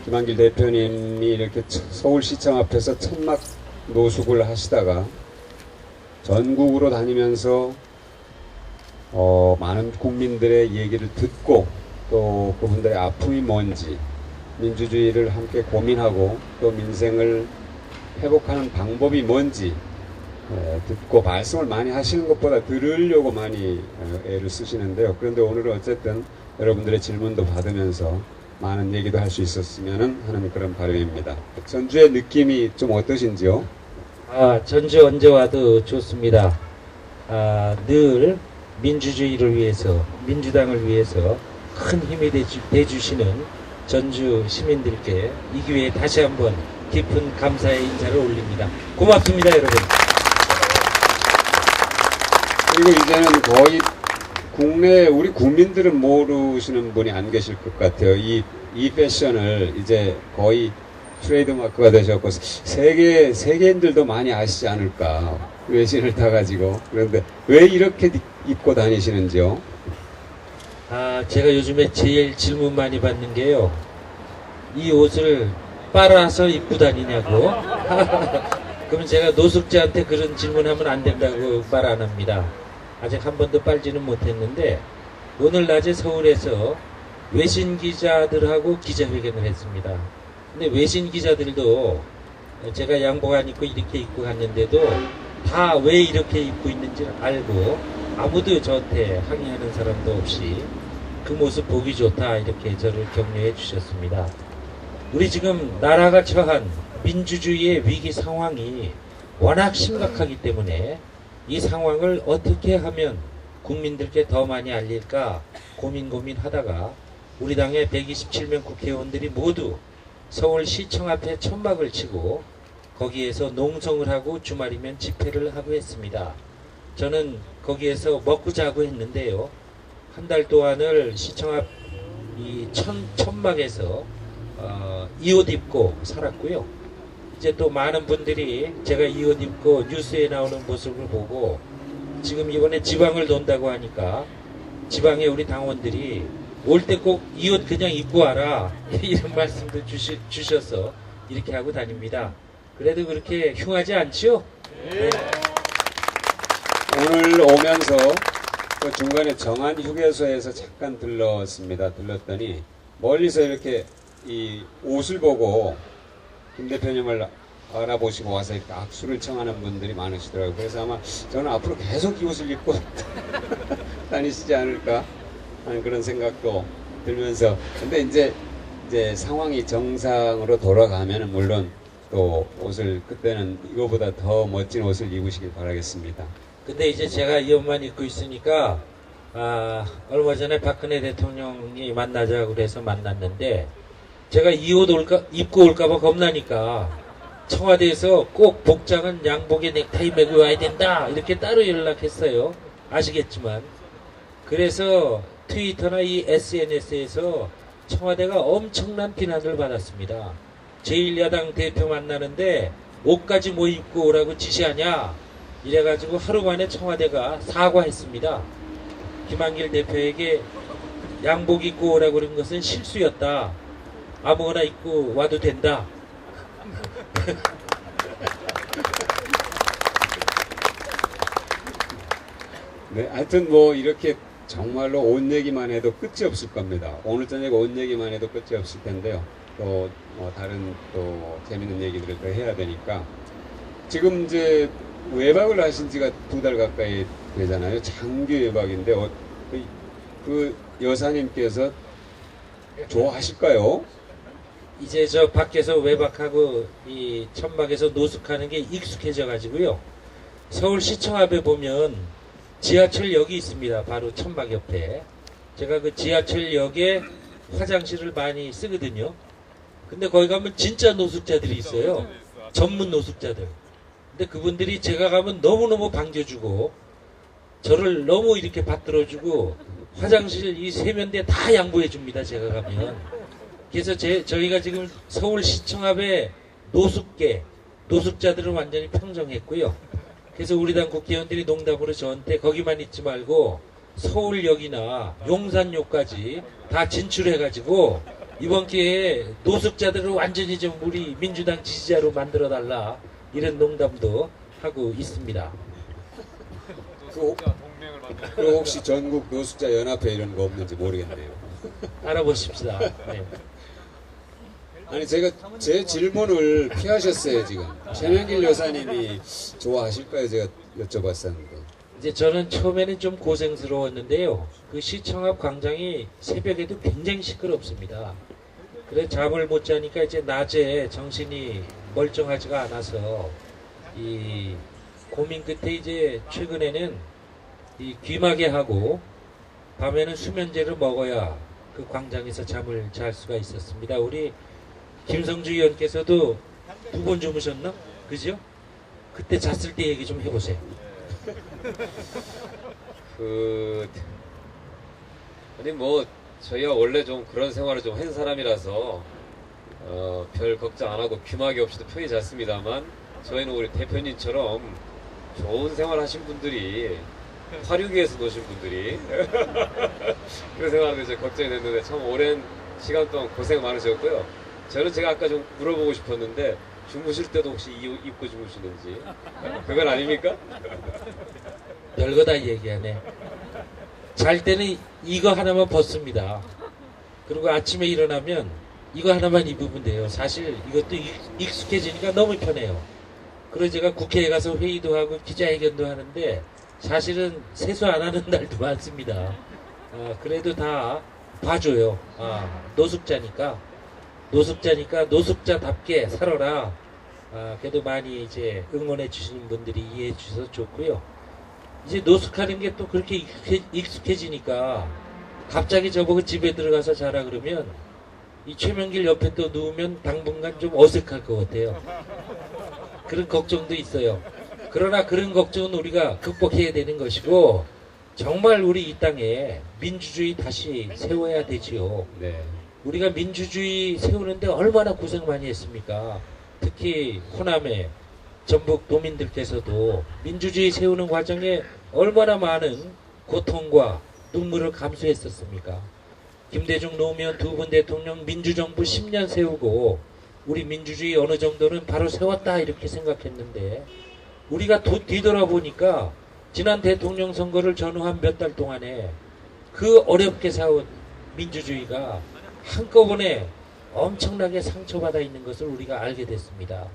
김한길 대표님이 이렇게 서울시청 앞에서 천막 노숙을 하시다가 전국으로 다니면서 많은 국민들의 얘기를 듣고 또 그분들의 아픔이 뭔지 민주주의를 함께 고민하고 또 민생을 회복하는 방법이 뭔지 듣고 말씀을 많이 하시는 것보다 들으려고 많이 애를 쓰시는데요. 그런데 오늘은 어쨌든 여러분들의 질문도 받으면서 많은 얘기도 할 수 있었으면 하는 그런 바람입니다. 전주의 느낌이 좀 어떠신지요? 전주 언제 와도 좋습니다. 늘 민주주의를 위해서, 민주당을 위해서 큰 힘이 돼주시는 전주 시민들께 이 기회에 다시 한번 깊은 감사의 인사를 올립니다. 고맙습니다, 여러분. 그리고 이제는 거의 국내 우리 국민들은 모르시는 분이 안 계실 것 같아요. 이 패션을 이제 거의 트레이드마크가 되셨고 세계인들도 많이 아시지 않을까, 외신을 타가지고. 그런데 왜 이렇게 입고 다니시는지요? 제가 요즘에 제일 질문 많이 받는 게요, 이 옷을 빨아서 입고 다니냐고. 그럼 제가 노숙자한테 그런 질문하면 안 된다고 말 안 합니다. 아직 한 번도 빨지는 못했는데 오늘 낮에 서울에서 외신 기자들하고 기자회견을 했습니다. 근데 외신 기자들도 제가 양복 안 입고 이렇게 입고 갔는데도 다 왜 이렇게 입고 있는지 알고 아무도 저한테 항의하는 사람도 없이 그 모습 보기 좋다 이렇게 저를 격려해 주셨습니다. 우리 지금 나라가 처한 민주주의의 위기 상황이 워낙 심각하기 때문에 이 상황을 어떻게 하면 국민들께 더 많이 알릴까 고민하다가 우리 당의 127명 국회의원들이 모두 서울시청 앞에 천막을 치고 거기에서 농성을 하고 주말이면 집회를 하고 했습니다. 저는 거기에서 먹고 자고 했는데요, 한 달 동안을 시청 앞 이 천막에서 이 옷 입고 살았고요. 이제 또 많은 분들이 제가 이 옷 입고 뉴스에 나오는 모습을 보고 지금 이번에 지방을 돈다고 하니까 지방에 우리 당원들이 올 때 꼭 이 옷 그냥 입고 와라 이런 말씀도 주셔서 이렇게 하고 다닙니다. 그래도 그렇게 흉하지 않지요? 네. 오늘 오면서 그 중간에 정안 휴게소에서 잠깐 들렀더니 멀리서 이렇게 이 옷을 보고 김 대표님을 알아보시고 와서 이렇게 악수를 청하는 분들이 많으시더라고요. 그래서 아마 저는 앞으로 계속 이 옷을 입고 다니시지 않을까 하는 그런 생각도 들면서, 근데 이제 상황이 정상으로 돌아가면은 물론 또 옷을 그때는 이거보다 더 멋진 옷을 입으시길 바라겠습니다. 근데 이제 제가 이 옷만 입고 있으니까 얼마 전에 박근혜 대통령이 만나자고 그래서 만났는데 제가 이 옷 입고 올까봐 겁나니까 청와대에서 꼭 복장은 양복에 넥타이 메고 와야 된다 이렇게 따로 연락했어요. 아시겠지만. 그래서 트위터나 이 SNS에서 청와대가 엄청난 비난을 받았습니다. 제1야당 대표 만나는데 옷까지 뭐 입고 오라고 지시하냐 이래가지고 하루 만에 청와대가 사과했습니다. 김한길 대표에게 양복 입고 오라고 그런 것은 실수였다. 아무거나 입고 와도 된다. 네, 하여튼 뭐 이렇게 정말로 옷 얘기만 해도 끝이 없을 겁니다. 오늘 저녁 옷 얘기만 해도 끝이 없을 텐데요. 또 다른 또 재밌는 얘기들을 더 해야 되니까 지금 이제 외박을 하신 지가 2달 가까이 되잖아요. 장기 외박인데 그 여사님께서 좋아하실까요? 이제 저 밖에서 외박하고 이 천막에서 노숙하는 게 익숙해져 가지고요. 서울시청 앞에 보면 지하철역이 있습니다. 바로 천막 옆에. 제가 그 지하철역에 화장실을 많이 쓰거든요. 근데 거기 가면 진짜 노숙자들이 있어요. 전문 노숙자들. 근데 그분들이 제가 가면 너무너무 반겨주고 저를 너무 이렇게 받들어주고 화장실 이 세면대 다 양보해 줍니다. 제가 가면. 그래서 저희가 지금 서울시청 앞에 노숙자들을 완전히 평정했고요. 그래서 우리 당 국회의원들이 농담으로 저한테 거기만 있지 말고 서울역이나 용산역까지 다 진출해가지고 이번 기회에 노숙자들을 완전히 좀 우리 민주당 지지자로 만들어달라 이런 농담도 하고 있습니다. 그 혹시 전국 노숙자 연합회 이런 거 없는지 모르겠네요. 알아보십시다. 네. 아니 제가 제 질문을 피하셨어요 지금. 최명길 여사님이 좋아하실까요? 제가 여쭤봤었는데. 이제 저는 처음에는 좀 고생스러웠는데요. 그 시청 앞 광장이 새벽에도 굉장히 시끄럽습니다. 그래 잠을 못 자니까 이제 낮에 정신이 멀쩡하지가 않아서 이 고민 끝에 이제 최근에는 이 귀마개 하고 밤에는 수면제를 먹어야 그 광장에서 잠을 잘 수가 있었습니다. 우리 김성주 의원께서도 2번 주무셨나? 그죠? 그때 잤을 때 얘기 좀 해보세요. 아니 뭐 저희가 원래 좀 그런 생활을 좀 한 사람이라서 별 걱정 안 하고 귀마개 없이도 편히 잤습니다만 저희는 우리 대표님처럼 좋은 생활 하신 분들이 화류계에서 노신 분들이 그런 생활하는데 좀 걱정이 됐는데 참 오랜 시간 동안 고생 많으셨고요. 저는 제가 아까 좀 물어보고 싶었는데 주무실 때도 혹시 입고 주무시는지 그건 아닙니까? 별거 다 얘기하네. 잘 때는 이거 하나만 벗습니다. 그리고 아침에 일어나면 이거 하나만 입으면 돼요. 사실 이것도 익숙해지니까 너무 편해요. 그리고 제가 국회에 가서 회의도 하고 기자회견도 하는데 사실은 세수 안 하는 날도 많습니다. 그래도 다 봐줘요. 노숙자니까 노숙자답게 살아라. 그래도 많이 이제 응원해 주시는 분들이 이해해 주셔서 좋고요. 이제 노숙하는 게 또 그렇게 익숙해지니까 갑자기 저보고 집에 들어가서 자라 그러면 이 최명길 옆에 또 누우면 당분간 좀 어색할 것 같아요. 그런 걱정도 있어요. 그러나 그런 걱정은 우리가 극복해야 되는 것이고 정말 우리 이 땅에 민주주의 다시 세워야 되지요. 네. 우리가 민주주의 세우는데 얼마나 고생 많이 했습니까? 특히 호남의 전북 도민들께서도 민주주의 세우는 과정에 얼마나 많은 고통과 눈물을 감수했었습니까? 김대중 노무현 두 분 대통령 민주정부 10년 세우고 우리 민주주의 어느 정도는 바로 세웠다 이렇게 생각했는데 우리가 뒤돌아보니까 지난 대통령 선거를 전후한 몇 달 동안에 그 어렵게 싸운 민주주의가 한꺼번에 엄청나게 상처받아 있는 것을 우리가 알게 됐습니다.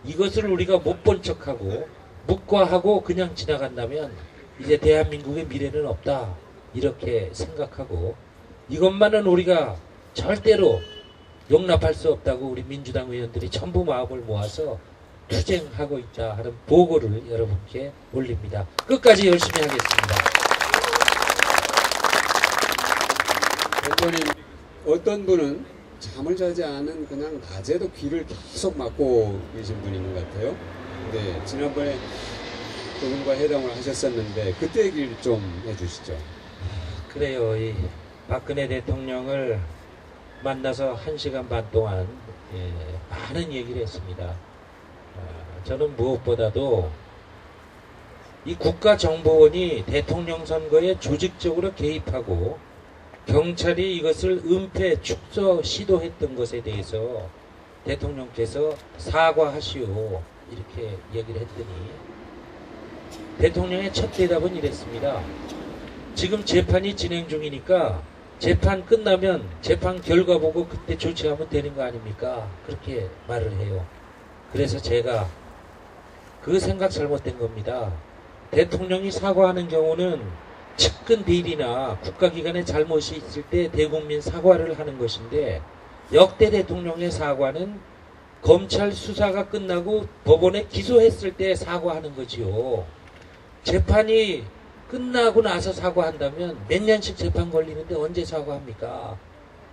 이것을 우리가 못 본 척하고 묵과하고 그냥 지나간다면 이제 대한민국의 미래는 없다 이렇게 생각하고 이것만은 우리가 절대로 용납할 수 없다고 우리 민주당 의원들이 전부 마음을 모아서 투쟁하고 있다 하는 보고를 여러분께 올립니다. 끝까지 열심히 하겠습니다. 대표님 어떤 분은 잠을 자지 않은 그냥 낮에도 귀를 계속 막고 계신 분인 것 같아요. 근데 지난번에 그분과 회담을 하셨었는데 그때 얘기를 좀 해주시죠. 그래요. 이 박근혜 대통령을 만나서 1시간 반 동안 많은 얘기를 했습니다. 저는 무엇보다도 이 국가정보원이 대통령 선거에 조직적으로 개입하고 경찰이 이것을 은폐, 축소 시도했던 것에 대해서 대통령께서 사과하시오 이렇게 얘기를 했더니 대통령의 첫 대답은 이랬습니다. 지금 재판이 진행 중이니까 재판 끝나면 재판 결과 보고 그때 조치하면 되는 거 아닙니까? 그렇게 말을 해요. 그래서 제가 그 생각 잘못된 겁니다. 대통령이 사과하는 경우는 측근 비리나 국가기관의 잘못이 있을 때 대국민 사과를 하는 것인데 역대 대통령의 사과는 검찰 수사가 끝나고 법원에 기소했을 때 사과하는 거지요. 재판이 끝나고 나서 사과한다면 몇 년씩 재판 걸리는데 언제 사과합니까?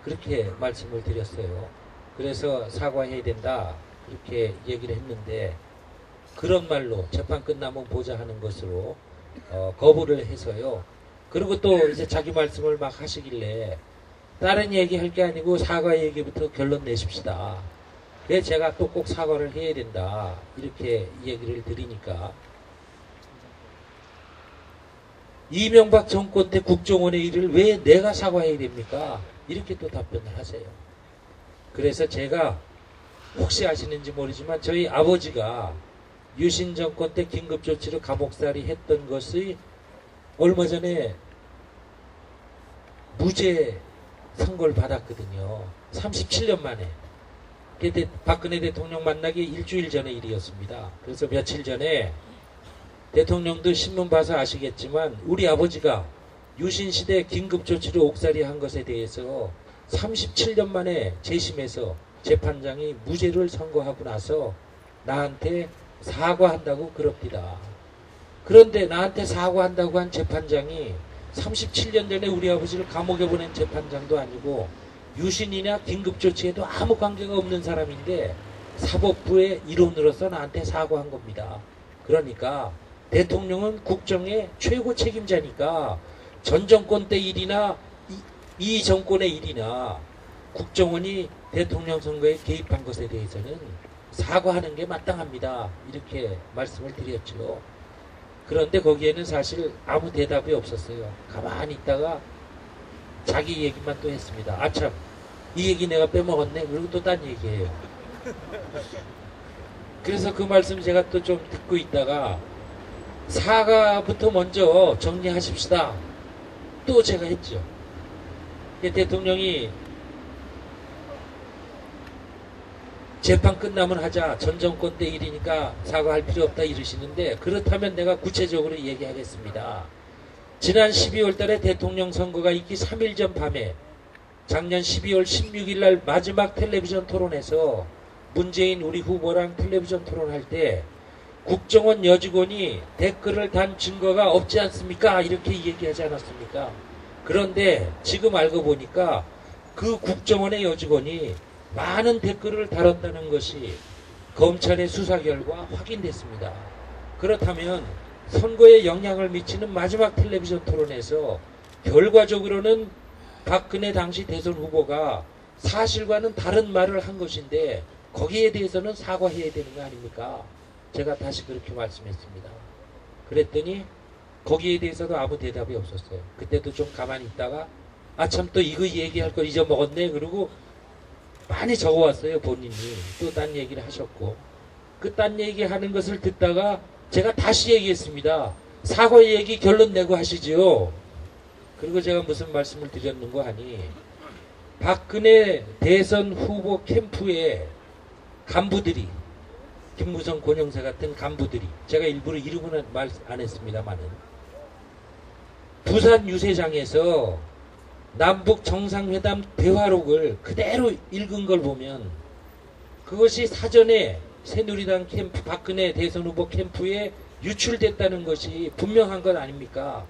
그렇게 말씀을 드렸어요. 그래서 사과해야 된다 이렇게 얘기를 했는데 그런 말로 재판 끝나면 보자 하는 것으로 거부를 해서요. 그리고 또 이제 자기 말씀을 막 하시길래 다른 얘기 할 게 아니고 사과 얘기부터 결론 내십시다. 그래서 제가 또 꼭 사과를 해야 된다 이렇게 얘기를 드리니까 이명박 정권 때 국정원의 일을 왜 내가 사과해야 됩니까? 이렇게 또 답변을 하세요. 그래서 제가 혹시 아시는지 모르지만 저희 아버지가 유신 정권 때 긴급조치로 감옥살이 했던 것이 얼마 전에 무죄 선고를 받았거든요. 37년 만에. 그때 박근혜 대통령 만나기 일주일 전의 일이었습니다. 그래서 며칠 전에 대통령도 신문 봐서 아시겠지만 우리 아버지가 유신시대 긴급조치로 옥살이 한 것에 대해서 37년 만에 재심해서 재판장이 무죄를 선고하고 나서 나한테 사과한다고 그럽니다. 그런데 나한테 사과한다고 한 재판장이 37년 전에 우리 아버지를 감옥에 보낸 재판장도 아니고 유신이나 긴급조치에도 아무 관계가 없는 사람인데 사법부의 일원으로서 나한테 사과한 겁니다. 그러니까 대통령은 국정의 최고 책임자니까 전 정권 때 일이나 이 정권의 일이나 국정원이 대통령 선거에 개입한 것에 대해서는 사과하는 게 마땅합니다. 이렇게 말씀을 드렸죠. 그런데 거기에는 사실 아무 대답이 없었어요. 가만히 있다가 자기 얘기만 또 했습니다. 아참, 이 얘기 내가 빼먹었네. 그리고 또 딴 얘기해요. 그래서 그 말씀 제가 또 좀 듣고 있다가 사과부터 먼저 정리하십시다. 또 제가 했죠. 대통령이 재판 끝나면 하자. 전 정권 때 일이니까 사과할 필요 없다 이러시는데 그렇다면 내가 구체적으로 얘기하겠습니다. 지난 12월 달에 대통령 선거가 있기 3일 전 밤에 작년 12월 16일 날 마지막 텔레비전 토론에서 문재인 우리 후보랑 텔레비전 토론할 때 국정원 여직원이 댓글을 단 증거가 없지 않습니까? 이렇게 얘기하지 않았습니까? 그런데 지금 알고 보니까 그 국정원의 여직원이 많은 댓글을 달았다는 것이 검찰의 수사 결과 확인됐습니다. 그렇다면 선거에 영향을 미치는 마지막 텔레비전 토론에서 결과적으로는 박근혜 당시 대선 후보가 사실과는 다른 말을 한 것인데 거기에 대해서는 사과해야 되는 거 아닙니까? 제가 다시 그렇게 말씀했습니다. 그랬더니 거기에 대해서도 아무 대답이 없었어요. 그때도 좀 가만히 있다가 아참 또 이거 얘기할 거 잊어먹었네. 그러고 많이 적어왔어요. 본인이. 또 딴 얘기를 하셨고 그 딴 얘기하는 것을 듣다가 제가 다시 얘기했습니다. 사과 얘기 결론 내고 하시지요. 그리고 제가 무슨 말씀을 드렸는가 하니 박근혜 대선 후보 캠프의 간부들이 김무성 권영세 같은 간부들이 제가 일부러 이름은 말 안 했습니다만은 부산 유세장에서 남북 정상회담 대화록을 그대로 읽은 걸 보면 그것이 사전에 새누리당 캠프 박근혜 대선 후보 캠프에 유출됐다는 것이 분명한 것 아닙니까?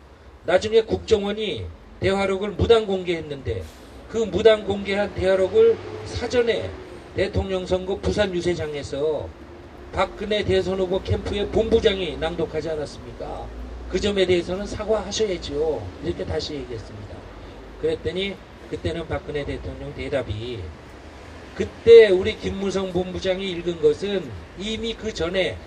나중에 국정원이 대화록을 무단 공개했는데 그 무단 공개한 대화록을 사전에 대통령 선거 부산 유세장에서 박근혜 대선 후보 캠프의 본부장이 낭독하지 않았습니까? 그 점에 대해서는 사과하셔야죠. 이렇게 다시 얘기했습니다. 그랬더니 그때는 박근혜 대통령 대답이 그때 우리 김무성 본부장이 읽은 것은 이미 그 전에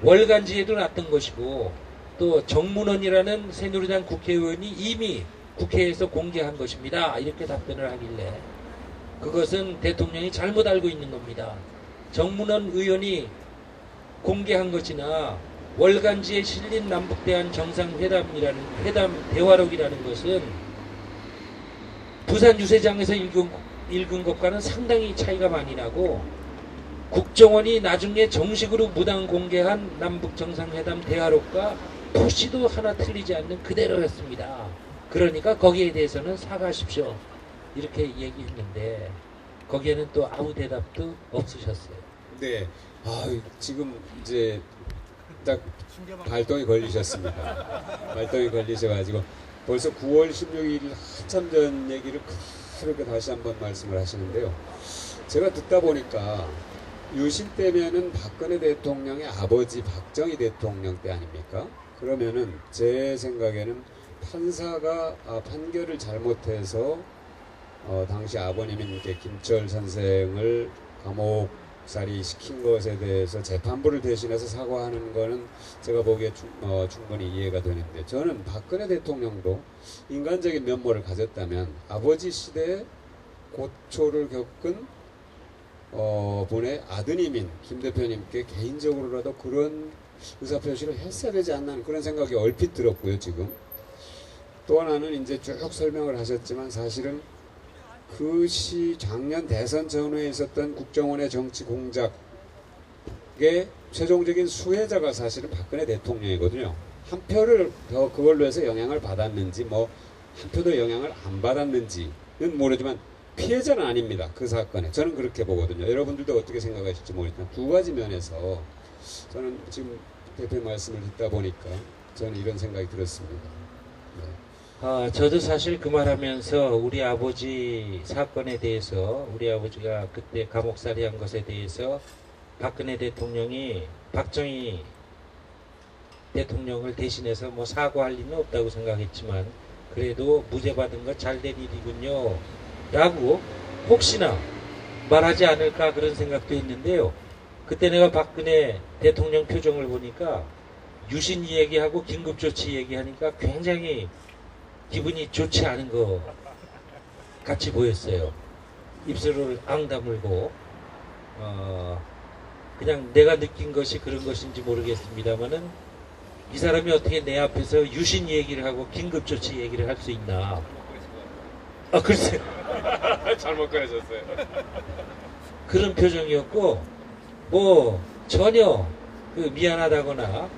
월간지에도 났던 것이고 또 정문원이라는 새누리당 국회의원이 이미 국회에서 공개한 것입니다. 이렇게 답변을 하길래 그것은 대통령이 잘못 알고 있는 겁니다. 정문원 의원이 공개한 것이나 월간지에 실린 남북대한 정상회담이라는 대화록이라는 것은 부산 유세장에서 읽은 것과는 상당히 차이가 많이 나고 국정원이 나중에 정식으로 무단 공개한 남북 정상회담 대화록과 표시도 하나 틀리지 않는 그대로였습니다. 그러니까 거기에 대해서는 사과하십시오. 이렇게 얘기했는데 거기에는 또 아무 대답도 없으셨어요. 네. 지금 이제 딱 발동이 걸리셨습니다. 발동이 걸리셔가지고 벌써 9월 16일 한참 전 얘기를 그렇게 다시 한번 말씀을 하시는데요. 제가 듣다 보니까 유신 때면은 박근혜 대통령의 아버지 박정희 대통령 때 아닙니까? 그러면은 제 생각에는 판사가 판결을 잘못해서 당시 아버님인 김철 선생을 감옥 감옥살이 시킨 것에 대해서 재판부를 대신해서 사과하는 거는 제가 보기에 충분히 이해가 되는데, 저는 박근혜 대통령도 인간적인 면모를 가졌다면 아버지 시대에 고초를 겪은 분의 아드님인 김 대표님께 개인적으로라도 그런 의사표시를 했어야 되지 않나 하는 그런 생각이 얼핏 들었고요. 지금 또 하나는 이제 쭉 설명을 하셨지만, 사실은 그 작년 대선 전후에 있었던 국정원의 정치 공작의 최종적인 수혜자가 사실은 박근혜 대통령이거든요. 한 표를 더 그걸로 해서 영향을 받았는지, 뭐 한 표도 영향을 안 받았는지는 모르지만 피해자는 아닙니다. 그 사건에. 저는 그렇게 보거든요. 여러분들도 어떻게 생각하실지 모르겠지만 두 가지 면에서 저는 지금 대표님 말씀을 듣다 보니까 저는 이런 생각이 들었습니다. 네. 저도 사실 그 말하면서 우리 아버지 사건에 대해서, 우리 아버지가 그때 감옥살이 한 것에 대해서 박근혜 대통령이 박정희 대통령을 대신해서 뭐 사과할 리는 없다고 생각했지만, 그래도 무죄 받은 거 잘 된 일이군요 라고 혹시나 말하지 않을까 그런 생각도 했는데요. 그때 내가 박근혜 대통령 표정을 보니까 유신 얘기하고 긴급조치 얘기하니까 굉장히 기분이 좋지 않은 것 같이 보였어요. 입술을 앙 다물고 그냥 내가 느낀 것이 그런 것인지 모르겠습니다만은, 이 사람이 어떻게 내 앞에서 유신 얘기를 하고 긴급조치 얘기를 할 수 있나. 글쎄요. 잘못 그려졌어요. 그런 표정이었고, 뭐 전혀 미안하다거나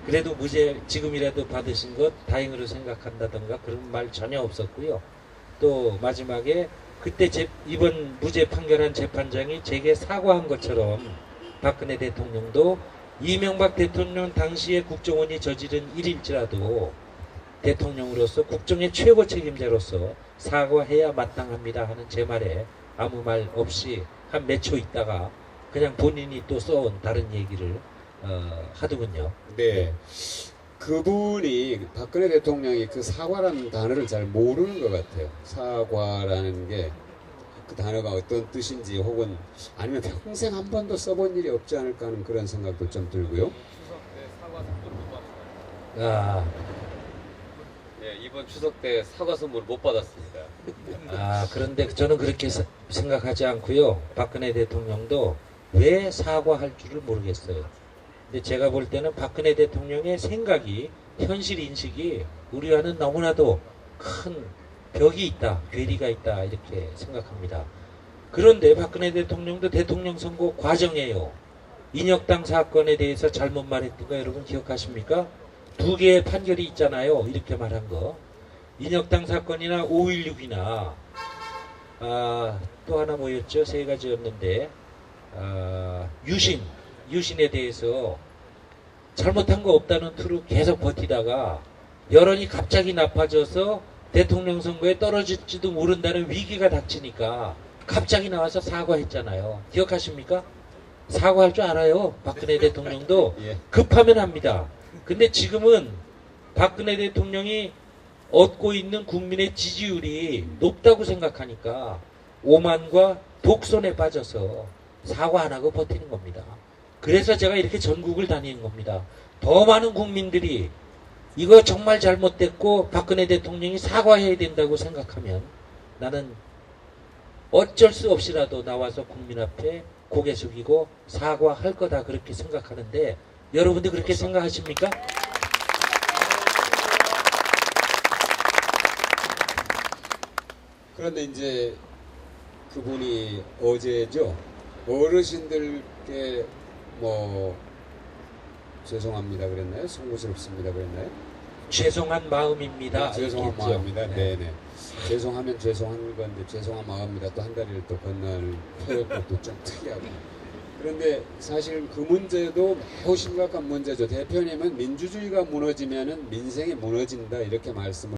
그래도 무죄 지금이라도 받으신 것 다행으로 생각한다던가 그런 말 전혀 없었고요. 또 마지막에 그때 이번 무죄 판결한 재판장이 제게 사과한 것처럼 박근혜 대통령도 이명박 대통령 당시에 국정원이 저지른 일일지라도 대통령으로서 국정의 최고 책임자로서 사과해야 마땅합니다 하는 제 말에 아무 말 없이 한 몇 초 있다가 그냥 본인이 또 써온 다른 얘기를 하더군요. 네. 그분이, 박근혜 대통령이 그 사과라는 단어를 잘 모르는 것 같아요. 사과라는 게 그 단어가 어떤 뜻인지, 혹은 아니면 평생 한 번도 써본 일이 없지 않을까 하는 그런 생각도 좀 들고요. 예, 이번 추석 때 사과 선물 못 받았습니다. 그런데 저는 그렇게 생각하지 않고요. 박근혜 대통령도 왜 사과할 줄을 모르겠어요. 근데 제가 볼 때는 박근혜 대통령의 생각이, 현실 인식이 우리와는 너무나도 큰 벽이 있다, 괴리가 있다, 이렇게 생각합니다. 그런데 박근혜 대통령도 대통령 선거 과정에요, 인혁당 사건에 대해서 잘못 말했던 거 여러분 기억하십니까? 두 개의 판결이 있잖아요. 이렇게 말한 거. 인혁당 사건이나 5.16이나 또 하나 뭐였죠? 세 가지였는데 유신에 대해서 잘못한 거 없다는 투로 계속 버티다가 여론이 갑자기 나빠져서 대통령 선거에 떨어질지도 모른다는 위기가 닥치니까 갑자기 나와서 사과했잖아요. 기억하십니까? 사과할 줄 알아요. 박근혜 대통령도 예. 급하면 합니다. 근데 지금은 박근혜 대통령이 얻고 있는 국민의 지지율이 높다고 생각하니까 오만과 독선에 빠져서 사과 안 하고 버티는 겁니다. 그래서 제가 이렇게 전국을 다니는 겁니다. 더 많은 국민들이 이거 정말 잘못됐고 박근혜 대통령이 사과해야 된다고 생각하면 나는 어쩔 수 없이라도 나와서 국민 앞에 고개 숙이고 사과할 거다, 그렇게 생각하는데 여러분들 그렇게 생각하십니까? 그런데 이제 그분이 어제죠, 어르신들께 뭐 죄송합니다 그랬나요? 송구스럽습니다 그랬나요? 죄송한 마음입니다. 죄송한 이렇게 했죠. 마음입니다. 네네. 죄송하면 죄송한 건데 죄송한 마음입니다. 또 한 다리를 또 건너는 표현법도 좀 특이하고. 그런데 사실 그 문제도 매우 심각한 문제죠. 대표님은 민주주의가 무너지면은 민생이 무너진다, 이렇게 말씀을